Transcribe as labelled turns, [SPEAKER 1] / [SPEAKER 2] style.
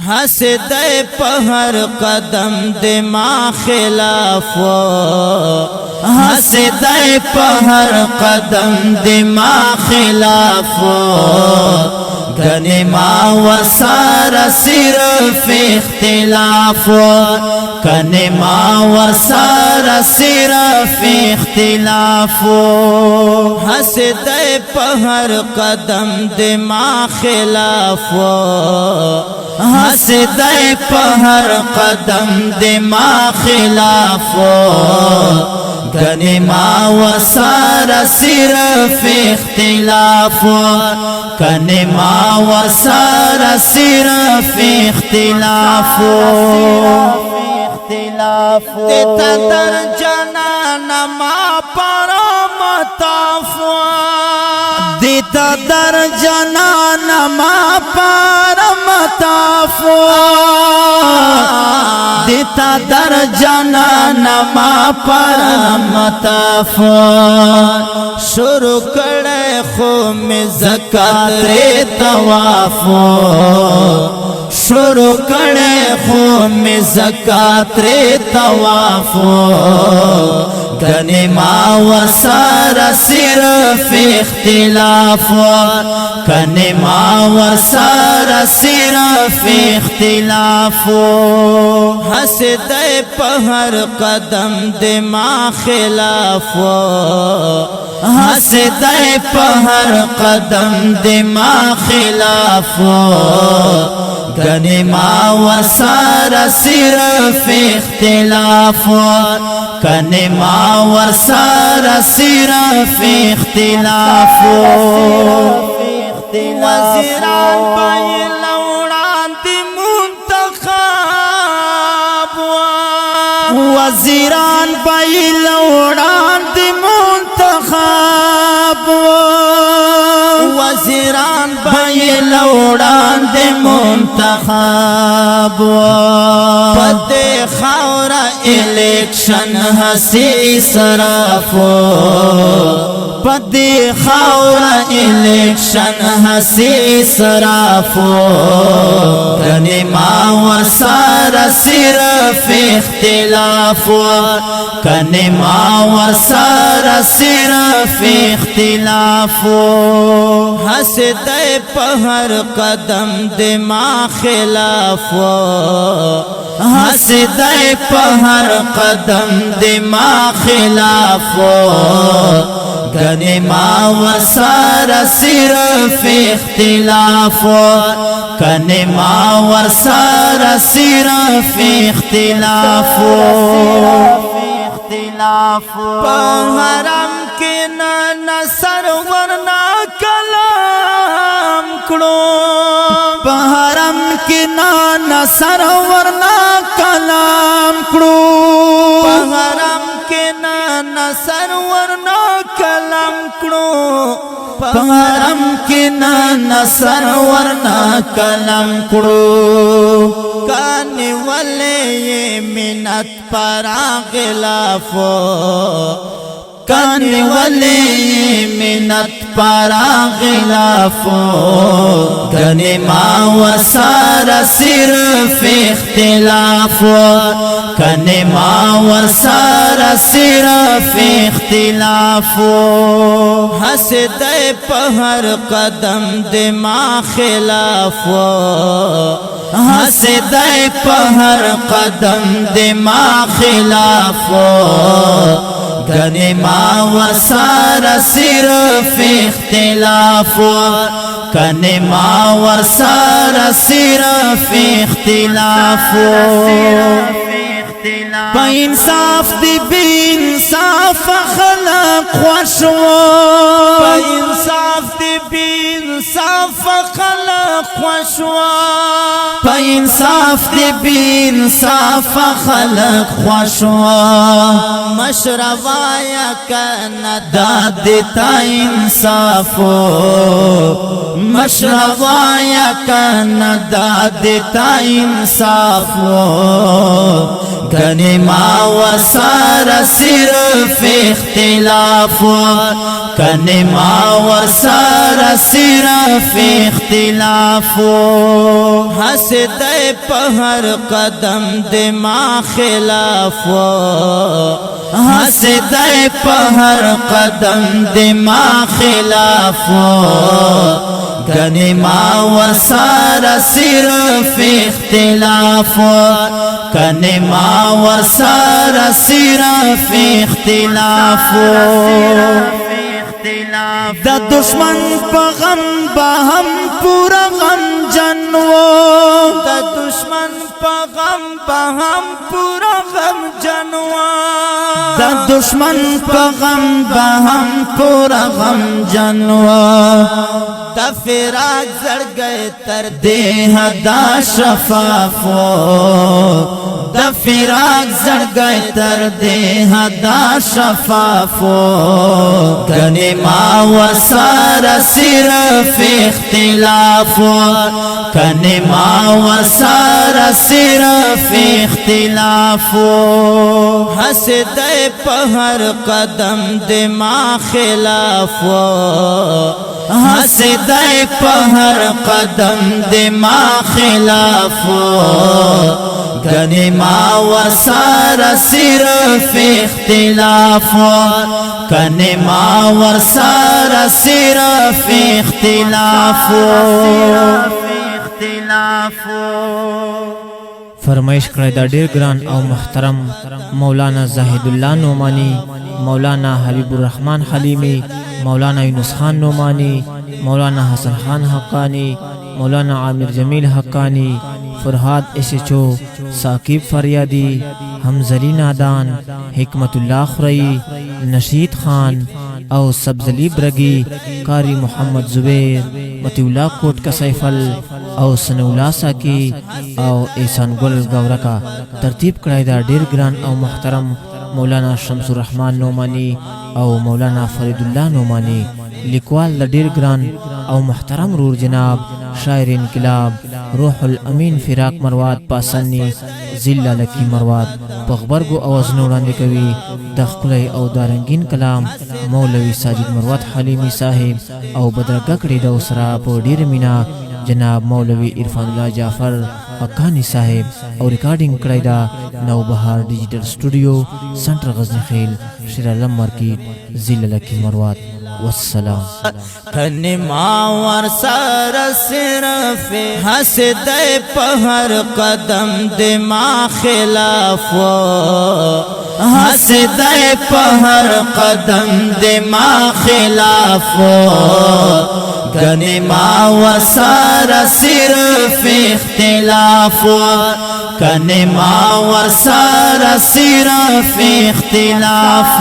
[SPEAKER 1] हसदे पहर कदम दे माँ खिलाफ हसदे पहर कदम दे माँ खिलाफ गने माँ वसारा सिर्फ इख्तिलाफ गने माँ वसारा सिर्फ इख्तिलाफ हसदे पहर कदम दे माँ खिलाफ हसदे पहर कदम दे माँ खिलाफ गने माँ वसारा सिर्फ इख्तिलाफ गने माँ वसारा सिर्फ इख्तिलाफ देता दर जनान माँ परमताफ देता दर जनान माँ परमताफ देता दर जनान माँ परमताफ शुरू करे खो में ज़कात रे तवाफ शुरू करे खो में ज़कात रे तवाफ गने माँ वसारा सिर्फ इख्तिलाफ गने माँ वसारा सिर्फ इख्तिलाफ हसदे पहर कदम दे माँ खिलाफ हसदे पहर कदम दे माँ खिलाफ गने माँ वसारा सिर्फ इख्तिलाफ गने माँ वसारा सिर्फ इख्तिलाफ वज़ीरान पाए लौड़ान दी मुंतखाब वज़ीरान पाए लौड़ान दी मुंतखाब वज़ीरान पाए लौड़ान दी मुंतखाब पते खावरा इलेक्शन हसी सराफो पते खावरा इलेक्शन हसी सराफो गने माँ वसारा सिर्फ इख्तिलाफ गने माँ वसारा सिर्फ इख्तिलाफ हसदे पहर कदम दे माँ खिलाफ हसदे पहर कदम दे माँ खिलाफ गने माँ वसारा सिर्फ इख्तिलाफ गने माँ वसारा सिर्फ इख्तिलाफ पहरम के न सरवर ना कलाम करो पहरम के न सरवर ना कलाम करो पहरम के न सरवर ना कलाम करो पहरम के न सरवर ना कलाम करो काने वाले ये मिन्नत परा गिलाफो काने वाले ये मिन्नत परा गिलाफो गने माँ वसारा सिर्फ इख्तिलाफ गने माँ वसारा सिर्फ इख्तिलाफ हसदे पहर कदम दे माँ खिलाफ हसदे पहर कदम दे माँ खिलाफ गने माँ वसारा सिर्फ इख्तिलाफ गने माँ वसारा सिर्फ इख्तिलाफ पा इंसाफ दी बे इंसाफ खलक खुशवा पा इंसाफ दी बे इंसाफ खलक खुशवा पा इंसाफ दी बे इंसाफ खलक खुशवा मशरवाया कना दाद देता इंसाफो मशरवाया कना दाद देता इंसाफो گنی ما وسار صرف اختلاف گنی ما وسار صرف اختلاف حسدے پہر قدم دے ما خلاف حسدے پہر قدم دے ما خلاف گنی ما وسار صرف اختلاف گنی ما وسار صرف اختلاف دا دشمن پا غم با ہم پورا غم جنو دا دشمن پا غم با ہم پورا غم جنو دا دشمن پا غم با ہم پورا غم جنو دا فراق زڑ گئے تر دیہ دا شفافو دا فراق زڑ گئے تر دیہ دا شفافو گنی ما وسار صرف اختلاف گنی ما وسار صرف اختلاف حسدے پہر قدم دے ما خلاف حسدے پہر قدم دے ما خلاف گنی ما وسار صرف اختلاف گنی ما وسار صرف اختلاف
[SPEAKER 2] فرمائش کړی دا ډیر ګران او محترم مولانا زاهد الله نعمانی، مولانا حبیب الرحمن حلیمی، مولانا یونس خان نعمانی، مولانا حسن خان حقانی، مولانا عامر جمیل حقانی، فرهاد ایسچو، ثاقب فریادی، حمزلی نادان، حکمت الله خری، نشید خان او سبزلی برگی، قاری محمد زبیر، متی الله کوٹ کا سیفل او سنولا ساکی او احسان گل گورکا ترتیب کړی دا ډیر ګران او محترم مولانا شمس الرحمن نعمانی او مولانا فرید الله نعمانی، لیکوال د ډیر ګران او محترم رور جناب شاعر انقلاب روح الامین فراق مروات پاسنی ذلہ لکی مروات پغبرگو اوازنو وړاندې کوي د ښکلی او د رنګین کلام مولوی ساجد مروات حلیمی صاحب او بدرګه کړي د سره په ډیر مینا جناب مولوی عرفان الله جعفر حقانی صاحب او ریکارډینګ کړی دا نوبهار ډیجیټل سټوډیو سنټر غزنی خیل شیر علم مارکیټ ذلہ لکی مروات والسلام.
[SPEAKER 1] گنی ما ورسار صرف حسدے پہر قدم دے ما خلاف حسدے پہر قدم دے ما خلاف گنی ما ورسار صرف اختلاف گنی ما ورسار صرف اختلاف.